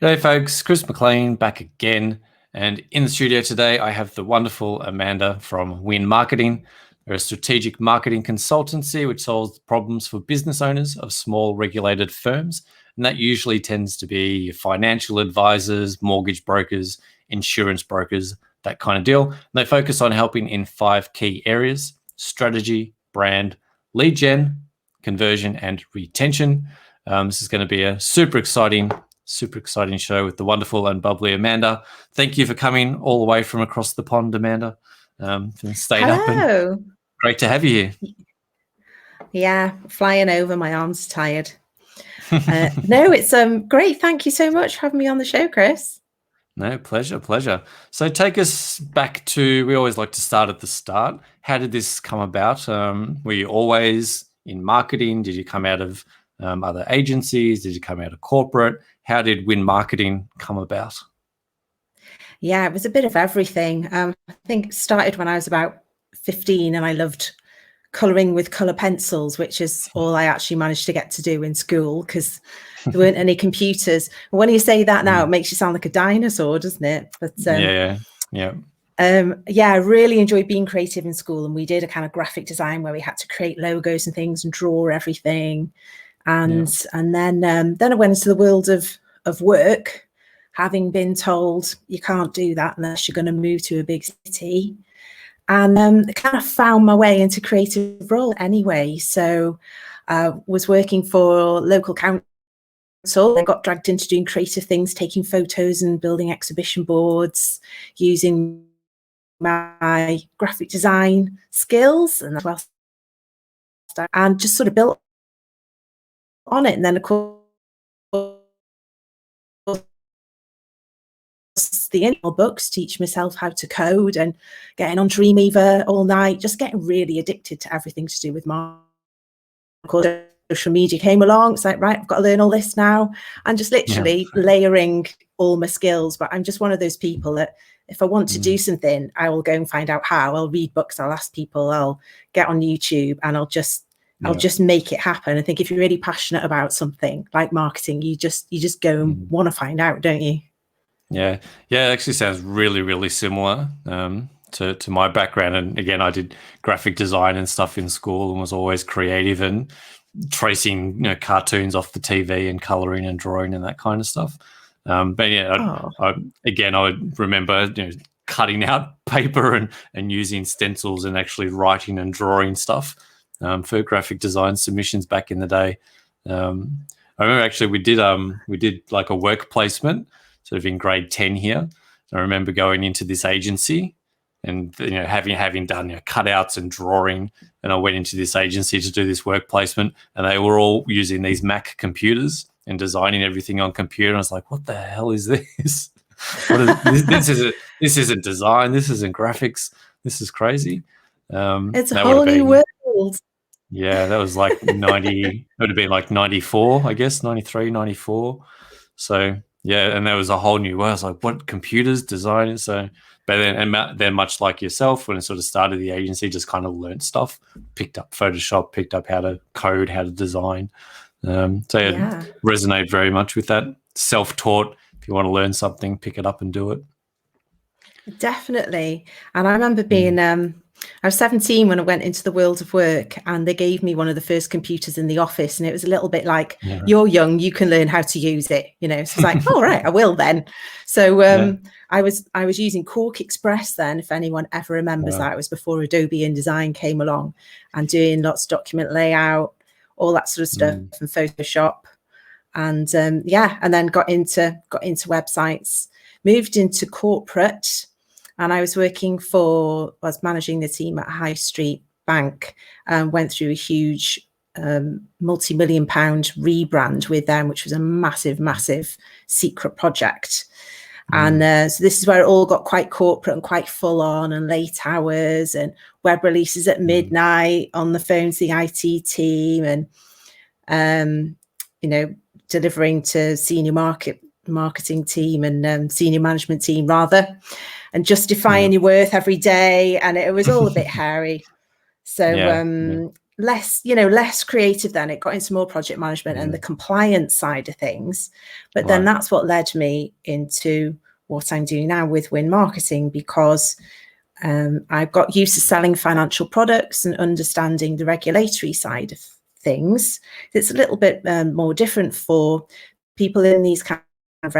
G'day folks, Chris McLean back again, and in the studio today I have the wonderful Amanda from Wynne Marketing. They're a strategic marketing consultancy which solves problems for business owners of small regulated firms, and that usually tends to be financial advisors, mortgage brokers, insurance brokers, that kind of deal. And they focus on helping in 5 key areas: strategy, brand, lead gen, conversion, and retention. This is going to be a super exciting show with the wonderful and bubbly Amanda. Thank you for coming all the way from across the pond, Amanda. For staying up, and great to have you here. Yeah, flying over, my arms tired. No, it's great. Thank you so much for having me on the show, Chris. No, pleasure. So take us back to, we always like to start at the start. How did this come about? Were you always in marketing? Did you come out of other agencies? Did you come out of corporate? How did Wynne Marketing come about? Yeah, it was a bit of everything. I think it started when I was about 15 and I loved colouring with colour pencils, which is all I actually managed to get to do in school because there weren't any computers. When you say that now, it makes you sound like a dinosaur, doesn't it? But yeah. I really enjoyed being creative in school, and we did a kind of graphic design where we had to create logos and things and draw everything. And then I went into the world of work, having been told you can't do that unless you're going to move to a big city, and kind of found my way into creative role anyway. So I was working for local council and got dragged into doing creative things, taking photos and building exhibition boards, using my graphic design skills and just sort of built on it. And then of course the internal books, teach myself how to code, and getting on Dreamweaver all night, just getting really addicted to everything to do with marketing. Of course, social media came along. It's like, right, I've got to learn all this now, and just literally layering all my skills. But I'm just one of those people that if I want to do something, I will go and find out how. I'll read books, I'll ask people, I'll get on YouTube, and I'll just make it happen. I think if you're really passionate about something like marketing, you just go and want to find out, don't you? Yeah, it actually sounds really, really similar to my background. And again, I did graphic design and stuff in school and was always creative and tracing, cartoons off the TV and colouring and drawing and that kind of stuff. But yeah, I would remember cutting out paper and using stencils and actually writing and drawing stuff for graphic design submissions back in the day. I remember actually we did like a work placement sort of in grade 10 here. I remember going into this agency and having done cutouts and drawing, and I went into this agency to do this work placement, and they were all using these Mac computers and designing everything on computer. And I was like, what the hell is this? This isn't design. This isn't graphics. This is crazy. It's a whole new world. Yeah, that was like 90, it would have been like 94, I guess, 93, 94. So yeah, and there was a whole new world. I was like, what, computers, design? So, but then much like yourself, when I sort of started the agency, just kind of learned stuff, picked up Photoshop, picked up how to code, how to design. Resonate very much with that. Self-taught. If you want to learn something, pick it up and do it. Definitely. And I remember being, I was 17 when I went into the world of work, and they gave me one of the first computers in the office, and it was a little bit like, you're young, you can learn how to use it, So it's like, all right, I will then. So I was using Cork Express then, if anyone ever remembers that. It was before Adobe InDesign came along, and doing lots of document layout, all that sort of stuff, and Photoshop. And and then got into websites, moved into corporate. And I was was managing the team at High Street Bank, and went through a huge multi-million pound rebrand with them, which was a massive, massive secret project. And so this is where it all got quite corporate and quite full on, and late hours and web releases at midnight on the phone to the IT team, and, delivering to senior marketing team and senior management team rather, and justifying your worth every day. And it was all a bit hairy. So less creative then. It got into more project management and the compliance side of things. But then that's what led me into what I'm doing now with Wynne Marketing, because I've got used to selling financial products and understanding the regulatory side of things. It's a little bit more different for people in these kind of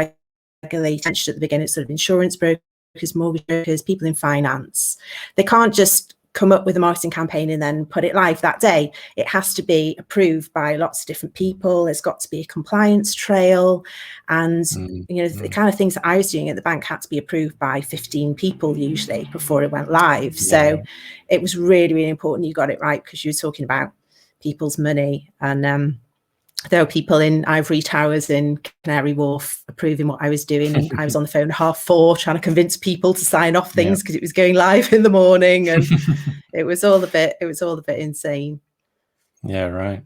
regulated at the beginning, sort of insurance brokers, mortgage brokers, people in finance. They can't just come up with a marketing campaign and then put it live that day. It has to be approved by lots of different people. There's got to be a compliance trail, and the kind of things that I was doing at the bank had to be approved by 15 people usually before it went live. So it was really, really important you got it right, because you were talking about people's money, and there were people in ivory towers in Canary Wharf approving what I was doing, and I was on the phone at 4:30 trying to convince people to sign off things because it was going live in the morning, and it was all a bit insane. Yeah, right.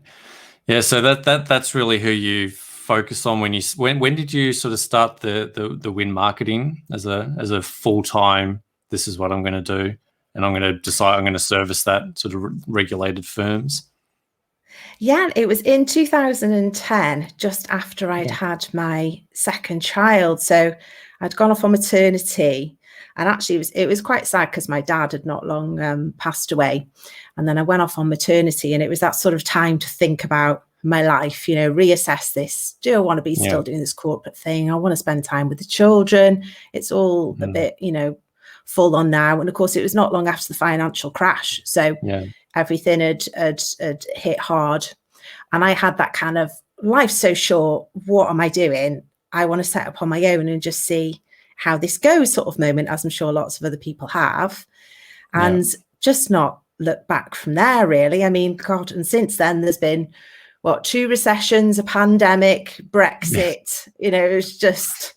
Yeah, so that's really who you focus on when did you sort of start the Wynne Marketing as a full-time, this is what I'm going to do, and I'm going to decide I'm going to service that sort of regulated firms? Yeah, it was in 2010, just after I'd had my second child. So I'd gone off on maternity, and actually it was quite sad because my dad had not long passed away. And then I went off on maternity, and it was that sort of time to think about my life, reassess this. Do I want to be still doing this corporate thing? I want to spend time with the children. It's all a bit, full on now. And of course, it was not long after the financial crash. So everything had hit hard. And I had that kind of, life's so short, what am I doing? I want to set up on my own and just see how this goes sort of moment, as I'm sure lots of other people have. And just not look back from there, really. I mean, God, and since then there's been, 2 recessions, a pandemic, Brexit, it's just...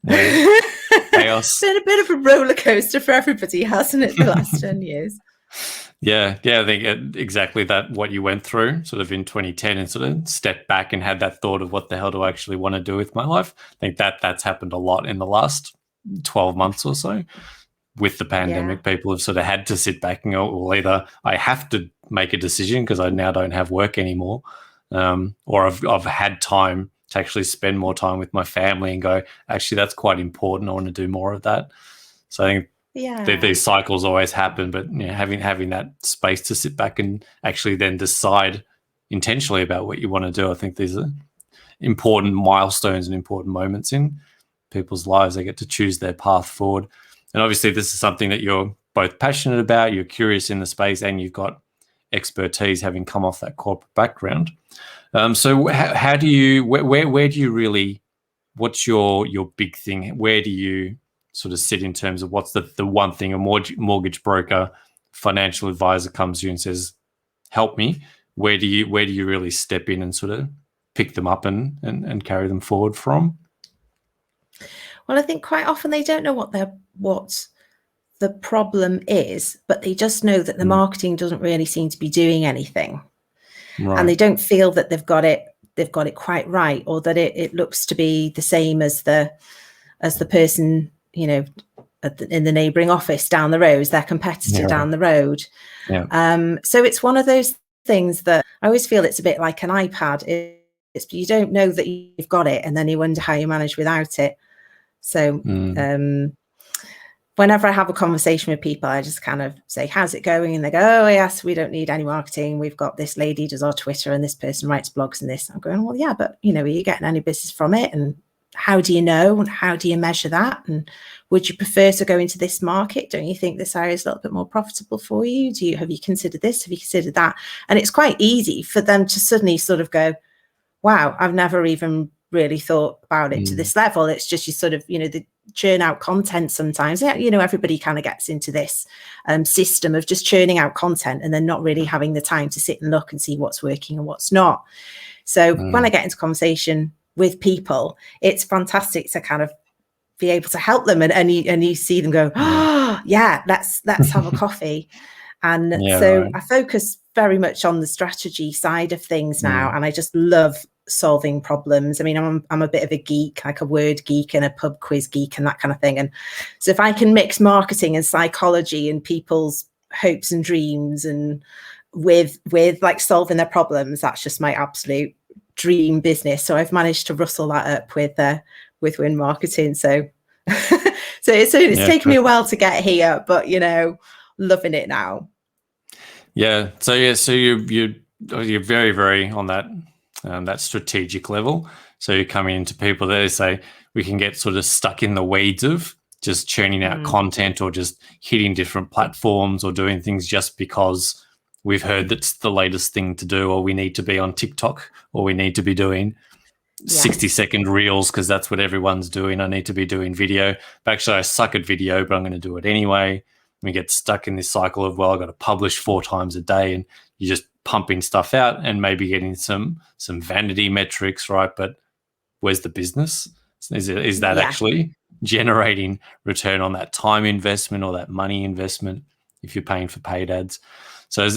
Chaos. It's been a bit of a roller coaster for everybody, hasn't it, the last 10 years? Yeah, I think exactly that, what you went through sort of in 2010 and sort of stepped back and had that thought of what the hell do I actually want to do with my life. I think that's happened a lot in the last 12 months or so. With the pandemic, people have sort of had to sit back and go, well, either I have to make a decision because I now don't have work anymore, or I've had time to actually spend more time with my family and go, actually, that's quite important. I want to do more of that. So I think these cycles always happen, but having that space to sit back and actually then decide intentionally about what you want to do, I think these are important milestones and important moments in people's lives. They get to choose their path forward. And obviously this is something that you're both passionate about, you're curious in the space, and you've got expertise having come off that corporate background. So how do you, where do you really, what's your big thing? Where do you sort of sit in terms of what's the one thing a mortgage broker, financial advisor comes to you and says, help me? Where do you really step in and sort of pick them up and carry them forward from? Well, I think quite often they don't know what the problem is, but they just know that the marketing doesn't really seem to be doing anything. Right. And they don't feel that they've got it quite right, or that it looks to be the same as the person, in the neighbouring office down the road, their competitor down the road. So it's one of those things that I always feel it's a bit like an iPad. You don't know that you've got it, and then you wonder how you manage without it. So whenever I have a conversation with people, I just kind of say, how's it going? And they go, oh, yes, we don't need any marketing. We've got this lady does our Twitter, and this person writes blogs and this. I'm going, well, yeah, but, are you getting any business from it? And how do you know? And how do you measure that? And would you prefer to go into this market? Don't you think this area is a little bit more profitable for you? Have you considered this? Have you considered that? And it's quite easy for them to suddenly sort of go, wow, I've never even really thought about it to this level. It's just you sort of, the churn out content sometimes. Everybody kind of gets into this system of just churning out content and then not really having the time to sit and look and see what's working and what's not. So when I get into conversation with people, it's fantastic to kind of be able to help them, and you see them go, oh yeah, let's have a coffee. And I focus very much on the strategy side of things now, and I just love solving problems. I mean, I'm a bit of a geek, like a word geek and a pub quiz geek and that kind of thing. And so if I can mix marketing and psychology and people's hopes and dreams and with like solving their problems. That's just my absolute dream business. So I've managed to rustle that up with Wynne Marketing. So so it's taken me a while to get here, but loving it now. Yeah. So you're very, very on that strategic level. So you're coming into people that say we can get sort of stuck in the weeds of just churning out content or just hitting different platforms or doing things just because we've heard that's the latest thing to do, or we need to be on TikTok, or we need to be doing 60-second reels because that's what everyone's doing. I need to be doing video. But actually, I suck at video, but I'm going to do it anyway. We get stuck in this cycle of, well, I've got to publish 4 times a day, and you're just pumping stuff out and maybe getting some vanity metrics, right? But where's the business? Is that actually generating return on that time investment or that money investment if you're paying for paid ads? So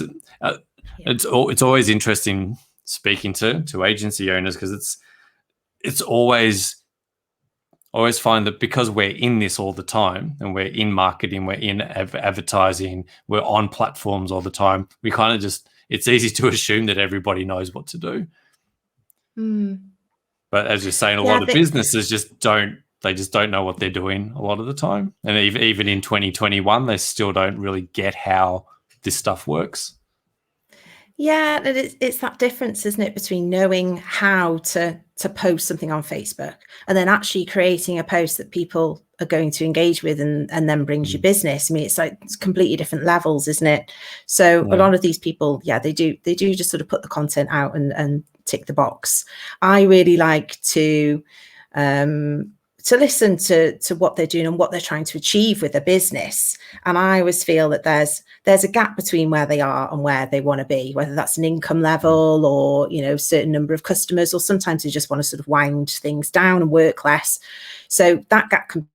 it's always interesting speaking to agency owners, because it's always find that because we're in this all the time and we're in marketing, we're in advertising, we're on platforms all the time, we kind of just, it's easy to assume that everybody knows what to do. But as you're saying, a lot of businesses just don't know what they're doing a lot of the time. And even in 2021, they still don't really get how this stuff works. Yeah, it's that difference, isn't it, between knowing how to post something on Facebook and then actually creating a post that people are going to engage with and then brings you business. I mean, it's completely different levels, isn't it? So a lot of these people, they do just sort of put the content out and tick the box. I really like to listen to what they're doing and what they're trying to achieve with a business. And I always feel that there's a gap between where they are and where they want to be, whether that's an income level or, certain number of customers, or sometimes they just want to sort of wind things down and work less. So that gap can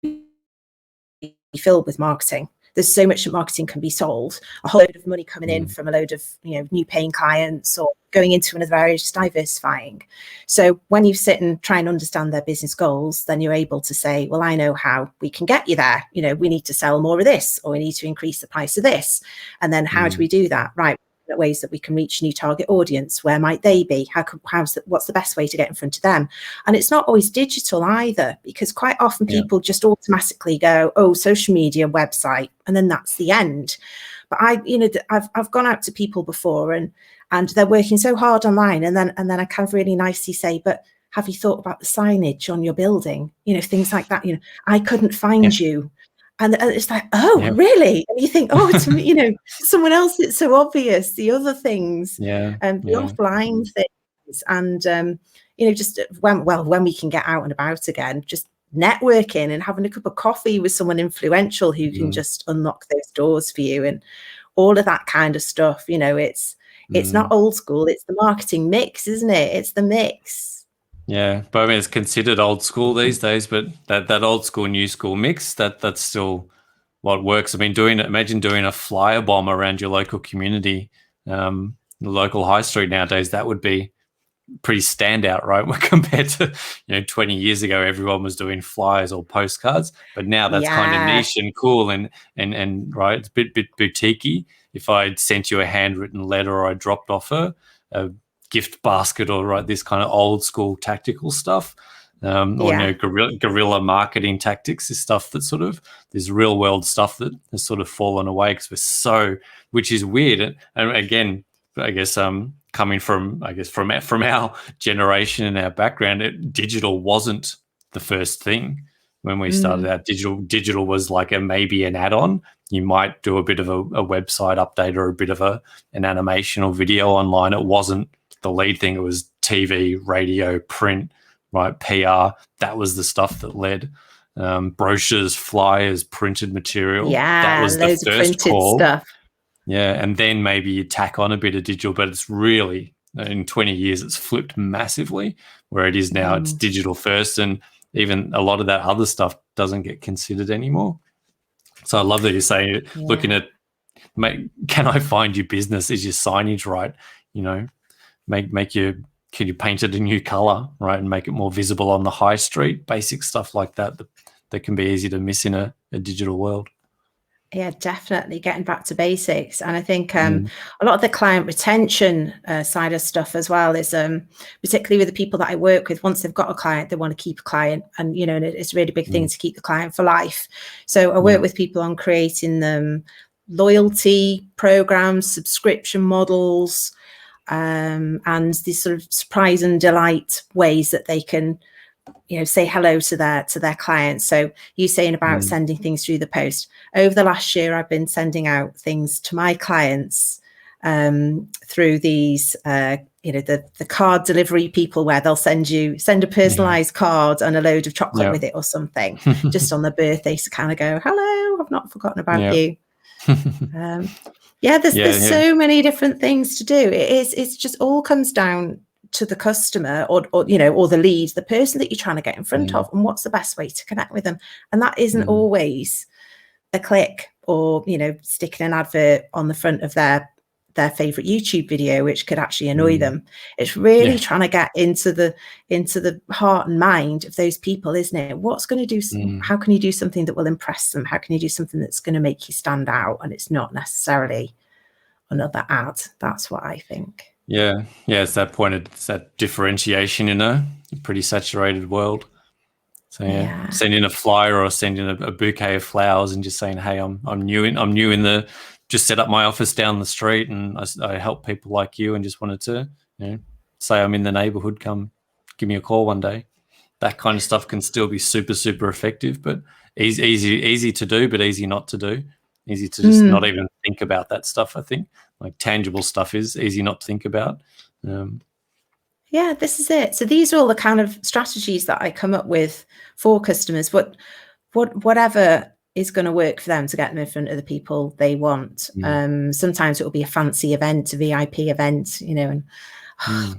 be filled with marketing. There's so much that marketing can be sold, a whole load of money coming in from a load of new paying clients, or going into another area, just diversifying. So when you sit and try and understand their business goals, then you're able to say, well, I know how we can get you there. We need to sell more of this, or we need to increase the price of this. And then how do we do that? Right. Ways that we can reach a new target audience. Where might they be? What's the best way to get in front of them? And it's not always digital either, because quite often people just automatically go, oh, social media, website, and then that's the end. But I've gone out to people before and they're working so hard online, and then I kind of really nicely say, but have you thought about the signage on your building? Things like that. I couldn't find you. And it's like, oh, really? And you think, oh, it's, someone else, it's so obvious, the other things, and the offline things. And, just when we can get out and about again, just networking and having a cup of coffee with someone influential who can just unlock those doors for you, and all of that kind of stuff. It's not old school. It's the marketing mix, isn't it? It's the mix. Yeah, but I mean, it's considered old school these days, but that old school, new school mix, that's still what works. I mean, imagine doing a flyer bomb around your local community, the local high street nowadays. That would be pretty standout, right? Compared to 20 years ago, everyone was doing flyers or postcards, but now that's kind of niche and cool and right, it's a bit boutiquey. If I'd sent you a handwritten letter, or I dropped off a gift basket, or this kind of old school tactical stuff, or guerrilla marketing tactics, is stuff that sort of this real world stuff that has sort of fallen away because which is weird. And again, I guess coming from our generation and our background, digital wasn't the first thing when we started out. Digital was like maybe an add-on. You might do a bit of a website update or a bit of an animation or video online. It wasn't the lead thing. It was TV, radio, print, right? PR. That was the stuff that led. Brochures, flyers, printed material. That was the first call. Stuff. Yeah, and then maybe you tack on a bit of digital, but it's really, in 20 years, it's flipped massively. Where it is now, it's digital first, and even a lot of that other stuff doesn't get considered anymore. So I love that you're saying, looking at, can I find you business? Is your signage right? Can you paint it a new color, right, and make it more visible on the high street? Basic stuff like that can be easy to miss in a digital world. Yeah, definitely getting back to basics. And I think a lot of the client retention side of stuff as well is particularly with the people that I work with, once they've got a client, they want to keep a client. And, and it's a really big thing to keep the client for life. So I work with people on creating them loyalty programs, subscription models, and these sort of surprise and delight ways that they can say hello to their clients. So you saying about sending things through the post. Over the last year, I've been sending out things to my clients through these, the card delivery people, where they'll send a personalized card and a load of chocolate with it or something, just on their birthday, to kind of go, hello, I've not forgotten about you. There's so many different things to do. It's just all comes down to the customer or the lead, the person that you're trying to get in front of, and what's the best way to connect with them. And that isn't always a click or sticking an advert on the front of their favorite YouTube video, which could actually annoy them. It's really trying to get into the heart and mind of those people, isn't it? What's going to do? How can you do something that will impress them? How can you do something that's going to make you stand out? And it's not necessarily another ad. That's what I think. Yeah, it's that point. It's that differentiation in a pretty saturated world. So sending a flyer or sending a bouquet of flowers and just saying, "Hey, I'm new in the. Just set up my office down the street, and I help people like you, and just wanted to say I'm in the neighborhood. Come, give me a call one day." That kind of stuff can still be super, super effective, but easy to do, but easy not to do. Easy to just not even think about that stuff. I think like tangible stuff is easy not to think about. Yeah, this is it. So these are all the kind of strategies that I come up with for customers. Whatever is going to work for them to get them in front of the people they want. Sometimes it will be a fancy event, a VIP event, and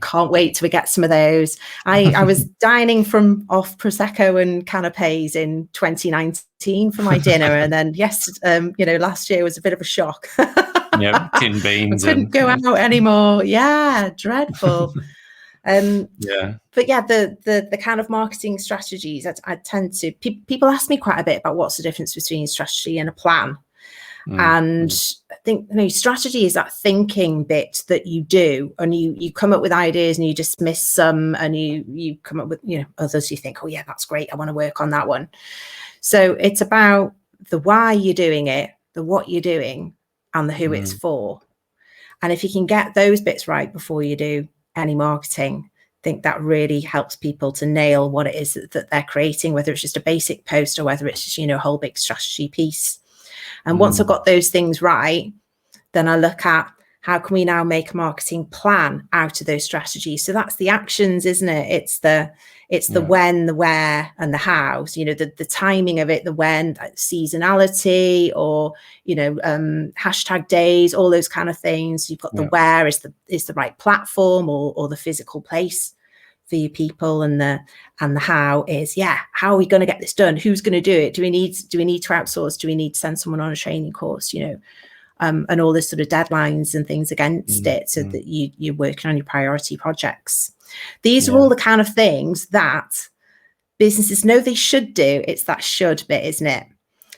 can't wait till we get some of those. I was dining off Prosecco and canapes in 2019 for my dinner, and then last year was a bit of a shock. Tin beans. I couldn't go out anymore. Yeah, dreadful. But the kind of marketing strategies I tend to, people ask me quite a bit about what's the difference between strategy and a plan. And I think strategy is that thinking bit that you do, and you come up with ideas and you dismiss some, and you come up with others you think, oh yeah, that's great, I want to work on that one. So it's about the why you're doing it, the what you're doing, and the who it's for. And if you can get those bits right before you do any marketing, I think that really helps people to nail what it is that they're creating, whether it's just a basic post or whether it's just a whole big strategy piece. And once I've got those things right, then I look at how can we now make a marketing plan out of those strategies. So that's the actions, isn't it? It's the when, the where, and the how. So, the timing of it, the when, like seasonality, or hashtag days, all those kind of things. You've got the where is the right platform or the physical place for your people, and the how is how are we going to get this done? Who's going to do it? Do we need to outsource? Do we need to send someone on a training course? And all this sort of deadlines and things against it, so that you're working on your priority projects. These are all the kind of things that businesses know they should do. It's that should bit, isn't it?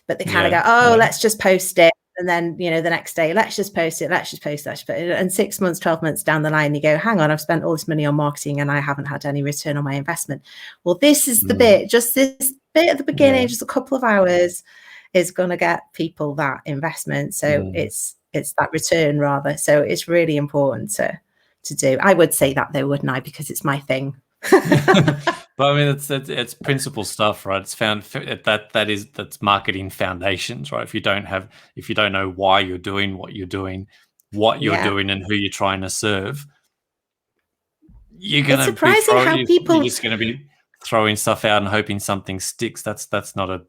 But they kind of go, let's just post it. And then, the next day, let's just post it. And 6 months, 12 months down the line, you go, hang on, I've spent all this money on marketing and I haven't had any return on my investment. Well, this is the bit, just this bit at the beginning, just a couple of hours is going to get people that investment. So it's that return rather. So it's really important to do. I would say that though, wouldn't I? Because it's my thing. But I mean, it's principal stuff, right? It's that's marketing foundations, right? If you don't know why you're doing what you're doing, and who you're trying to serve, you're going to you're just going to be throwing stuff out and hoping something sticks. That's not a.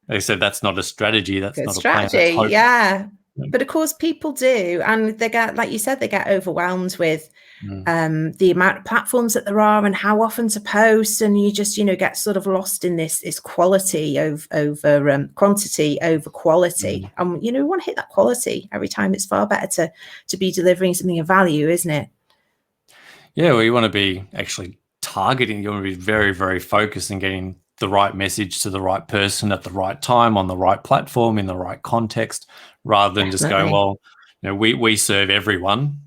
They said that's not a strategy. That's not a strategy. Plan. Yeah. But of course people do, and they get, like you said, they get overwhelmed with the amount of platforms that there are and how often to post, and you just get sort of lost in this quality over quantity over quality. And we want to hit that quality every time. It's far better to be delivering something of value, isn't it? Yeah, well, you want to be actually targeting. You want to be very, very focused and getting the right message to the right person at the right time on the right platform in the right context, rather than just going, well, we serve everyone,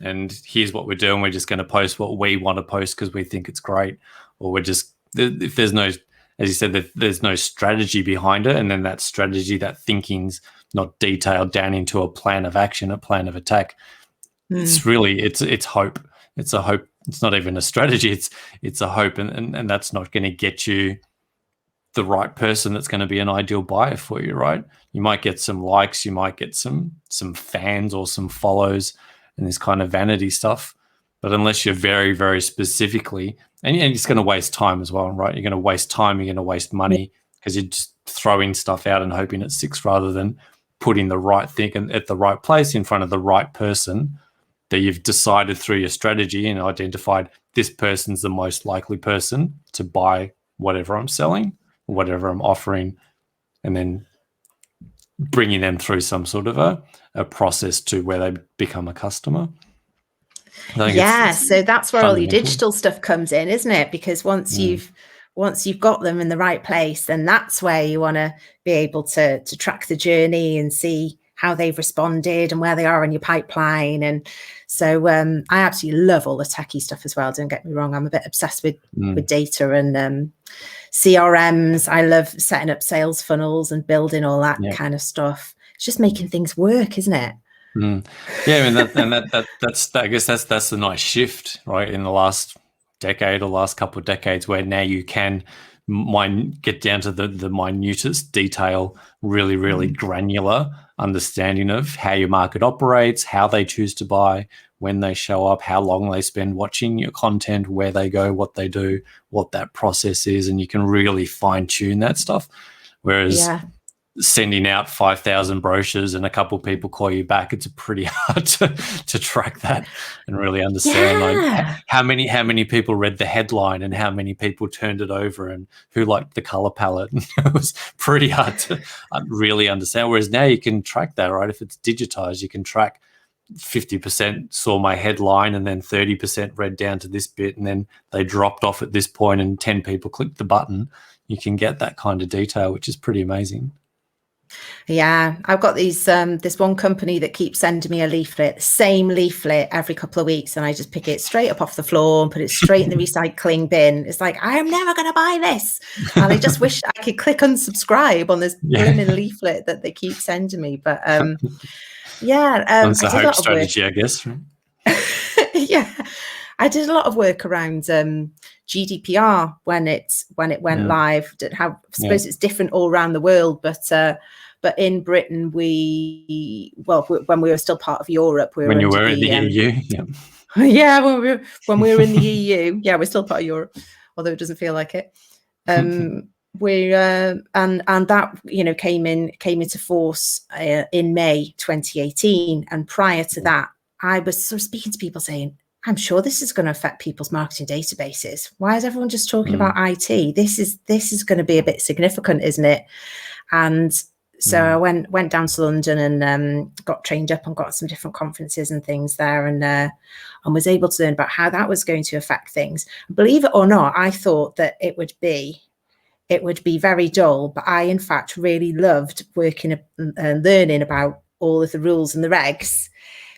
and here's what we're doing. We're just going to post what we want to post because we think it's great, or we're just, if there's no, as you said, there's no strategy behind it, and then that strategy, that thinking's not detailed down into a plan of action, a plan of attack. It's really, it's hope. It's a hope. It's not even a strategy. It's a hope, and that's not going to get you the right person that's going to be an ideal buyer for you, right? You might get some likes, you might get some fans or some follows and this kind of vanity stuff. But unless you're very, very specifically, and it's going to waste time as well, right? You're going to waste time, you're going to waste money because you're just throwing stuff out and hoping it sticks, rather than putting the right thing at the right place in front of the right person that you've decided through your strategy and identified this person's the most likely person to buy whatever I'm selling, whatever I'm offering, and then bringing them through some sort of a process to where they become a customer. Yeah, so that's where all your digital stuff comes in, isn't it? Because once you've got them in the right place, then that's where you want to be able to track the journey and see how they've responded and where they are in your pipeline. And so I absolutely love all the techie stuff as well. Don't get me wrong, I'm a bit obsessed with data and CRMs. I love setting up sales funnels and building all that kind of stuff. It's just making things work, isn't it? Yeah, I mean, that's I guess that's the nice shift, right? In the last decade or last couple of decades, where now you can get down to the minutest detail, really, really granular understanding of how your market operates, how they choose to buy, when they show up, how long they spend watching your content, where they go, what they do, what that process is, and you can really fine tune that stuff. Whereas sending out 5,000 brochures and a couple of people call you back, it's pretty hard to track that and really understand like how many people read the headline and how many people turned it over and who liked the color palette. It was pretty hard to really understand. Whereas now you can track that, right? If it's digitized, you can track 50% saw my headline and then 30% read down to this bit and then they dropped off at this point and 10 people clicked the button. You can get that kind of detail, which is pretty amazing. Yeah, I've got these this one company that keeps sending me a leaflet, same leaflet every couple of weeks, and I just pick it straight up off the floor and put it straight in the recycling bin. It's like, I am never going to buy this, and I just wish I could click unsubscribe on this blooming leaflet that they keep sending me. But it's a hope strategy, I guess. Yeah, I did a lot of work around GDPR when it went live. I suppose it's different all around the world, but in Britain, when we were still part of Europe, when you were in the EU, when we were in the EU, we're still part of Europe, although it doesn't feel like it. We and that came into force in May 2018, and prior to that, I was sort of speaking to people saying, I'm sure this is going to affect people's marketing databases. Why is everyone just talking about IT? This is going to be a bit significant, isn't it? And so I went down to London and got trained up and got some different conferences and things there, and was able to learn about how that was going to affect things. Believe it or not, I thought that it would be very dull, but I in fact really loved working and learning about all of the rules and the regs.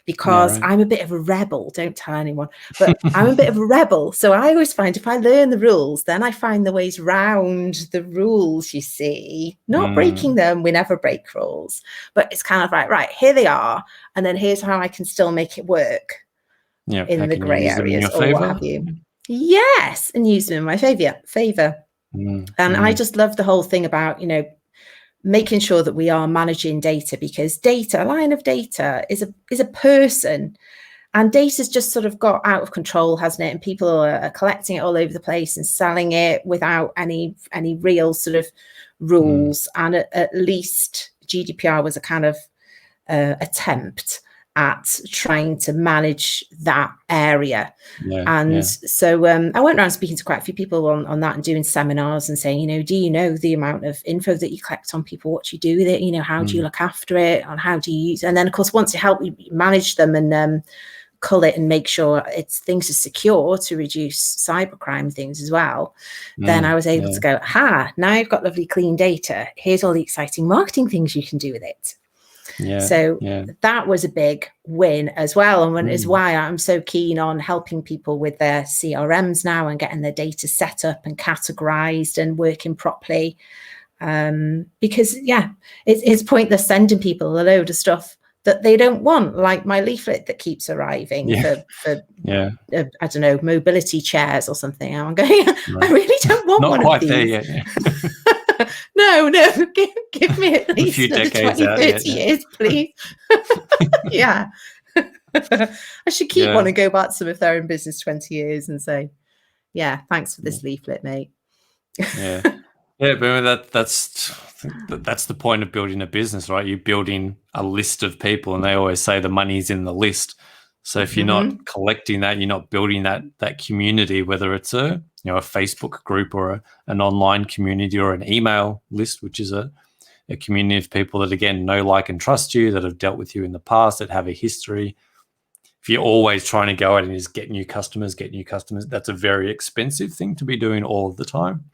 Because I'm a bit of a rebel, don't tell anyone, but I'm a bit of a rebel. So I always find if I learn the rules, then I find the ways round the rules, you see, not breaking them. We never break rules, but it's kind of like, right, here they are. And then here's how I can still make it work in the grey areas or what have you. Yes, and use them in my favor. And I just love the whole thing about, making sure that we are managing data, because a line of data is a person, and data's just sort of got out of control, hasn't it? And people are collecting it all over the place and selling it without any real sort of rules. And at least GDPR was a kind of attempt at trying to manage that area. So I went around speaking to quite a few people on that and doing seminars and saying, do you know the amount of info that you collect on people, what you do with it, how do you look after it, and how do you use it? And then of course, once you help you manage them and cull it and make sure things are secure to reduce cybercrime things as well, then I was able to go, now you've got lovely clean data. Here's all the exciting marketing things you can do with it. So that was a big win as well, and is why I'm so keen on helping people with their CRMs now and getting their data set up and categorized and working properly. Because it's pointless sending people a load of stuff that they don't want, like my leaflet that keeps arriving for I don't know, mobility chairs or something. I'm going, I really don't want one of these. Not quite there yet. No, give me at least another 20, 30 years, please. I should keep one and go back to them if they're in business 20 years and say, thanks for this leaflet, mate. But that's the point of building a business, right? You're building a list of people, and they always say the money's in the list. So if you're not collecting that, you're not building that community, whether it's a Facebook group or an online community or an email list, which is a community of people that, again, know, like, and trust you, that have dealt with you in the past, that have a history. If you're always trying to go out and just get new customers, that's a very expensive thing to be doing all of the time.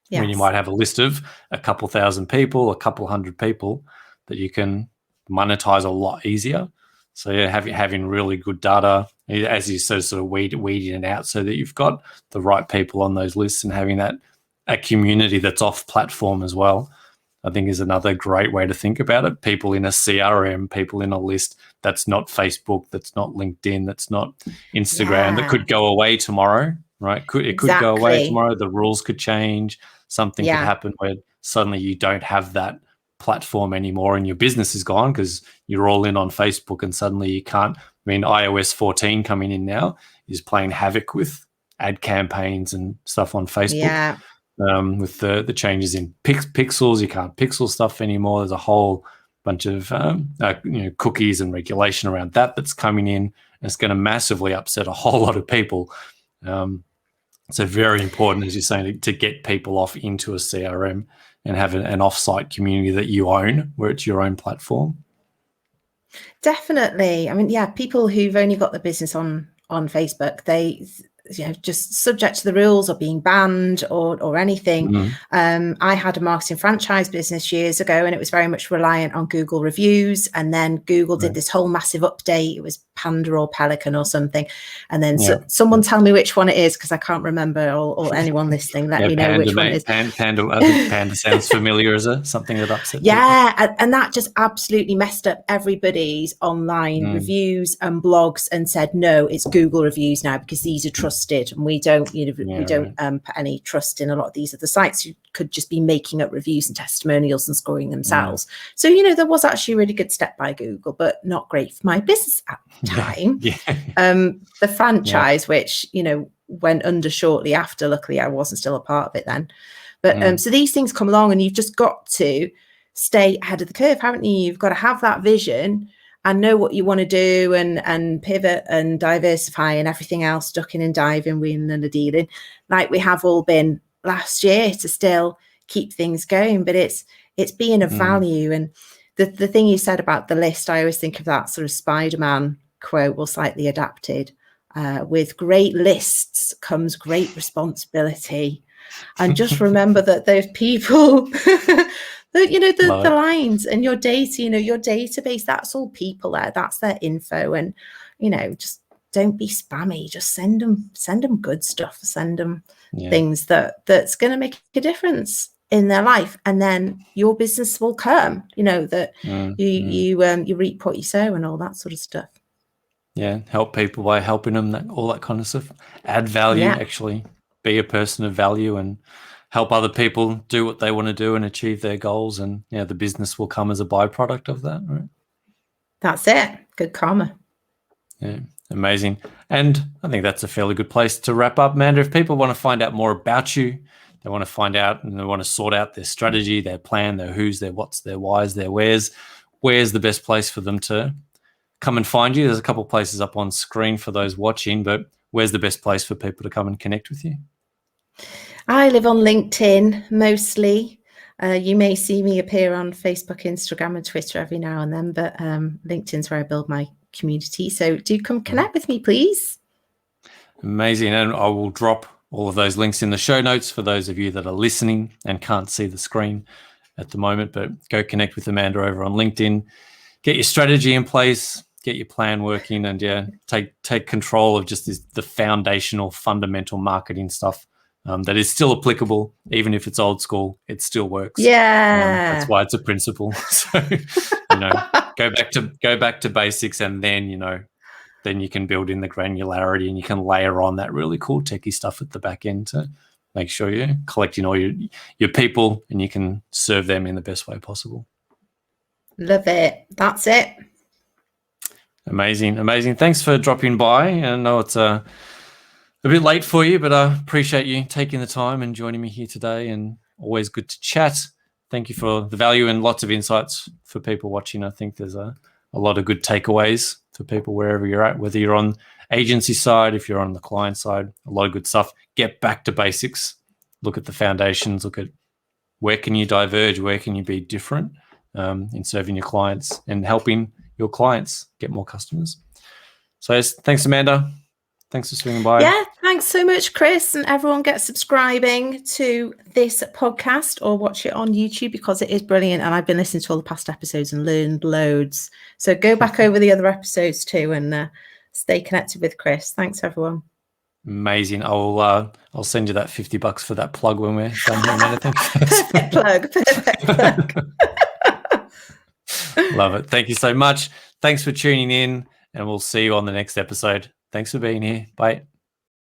Yes. When you might have a list of a couple thousand people, a couple hundred people that you can monetize a lot easier. So having really good data, as you sort of weeding it out, so that you've got the right people on those lists, and having a community that's off platform as well, I think is another great way to think about it. People in a CRM, people in a list that's not Facebook, that's not LinkedIn, that's not Instagram, that could go away tomorrow, right? It could go away tomorrow. The rules could change. Something could happen where suddenly you don't have that platform anymore, and your business is gone because you're all in on Facebook, and suddenly you can't. I mean, iOS 14 coming in now is playing havoc with ad campaigns and stuff on Facebook. With the changes in pixels, you can't pixel stuff anymore. There's a whole bunch of cookies and regulation around that's coming in, and it's going to massively upset a whole lot of people. So very important, as you're saying, to get people off into a CRM and have an off-site community that you own, where it's your own platform. Definitely. I mean, people who've only got the business on Facebook, they just subject to the rules or being banned or anything. I had a marketing franchise business years ago, and it was very much reliant on Google reviews. And then Google did this whole massive update. It was Panda or Pelican or something. And then someone tell me which one it is, because I can't remember, or anyone listening, let me know which one it is. Panda, I think Panda sounds familiar as something that upset people. And that just absolutely messed up everybody's online reviews and blogs, and said, no, it's Google reviews now, because these are trusted, and we don't put any trust in a lot of these other sites who could just be making up reviews and testimonials and scoring themselves. So there was actually a really good step by Google, but not great for my business at the time. The franchise, which went under shortly after, luckily I wasn't still a part of it then, but so these things come along, and you've just got to stay ahead of the curve, haven't you? You've got to have that vision and know what you want to do, and pivot and diversify and everything else, ducking and diving, wheeling and a dealing, like we have all been last year, to still keep things going. But it's being of value. And the thing you said about the list, I always think of that sort of Spider-Man quote, well, slightly adapted. With great lists comes great responsibility. And just remember that those people, the lines and your data, your database, that's all people there. That's their info. And, just don't be spammy. Just send them good stuff. Send them things that's going to make a difference in their life. And then your business will come, that you reap what you sow and all that sort of stuff. Help people by helping them, all that kind of stuff. Add value, actually be a person of value, and help other people do what they want to do and achieve their goals. And the business will come as a byproduct of that, right? That's it. Good karma. Amazing. And I think that's a fairly good place to wrap up. Amanda, if people want to find out more about you, they want to find out and they want to sort out their strategy, their plan, their who's, their what's, their why's, their where's the best place for them to come and find you? There's a couple of places up on screen for those watching, but where's the best place for people to come and connect with you? I live on LinkedIn mostly. You may see me appear on Facebook, Instagram, and Twitter every now and then, but LinkedIn's where I build my community. So do come connect with me, please. Amazing. And I will drop all of those links in the show notes for those of you that are listening and can't see the screen at the moment, but go connect with Amanda over on LinkedIn, get your strategy in place, get your plan working, and take control of just the foundational, fundamental marketing stuff that is still applicable. Even if it's old school, it still works. Yeah. That's why it's a principle. So, go back to basics, and then, then you can build in the granularity, and you can layer on that really cool techie stuff at the back end to make sure you're collecting all your people and you can serve them in the best way possible. Love it. That's it. Amazing. Thanks for dropping by. I know it's a bit late for you, but I appreciate you taking the time and joining me here today, and always good to chat. Thank you for the value and lots of insights for people watching. I think there's a lot of good takeaways for people wherever you're at, whether you're on agency side, if you're on the client side, a lot of good stuff. Get back to basics. Look at the foundations. Look at where can you diverge, where can you be different in serving your clients and helping your clients get more customers. So yes, thanks, Amanda. Thanks for swinging by. Yeah, thanks so much, Chris. And everyone get subscribing to this podcast or watch it on YouTube, because it is brilliant. And I've been listening to all the past episodes and learned loads. So go back over the other episodes too, and stay connected with Chris. Thanks, everyone. Amazing. I'll send you that $50 for that plug when we're done here, Amanda. Perfect plug. Love it. Thank you so much. Thanks for tuning in, and we'll see you on the next episode. Thanks for being here. Bye.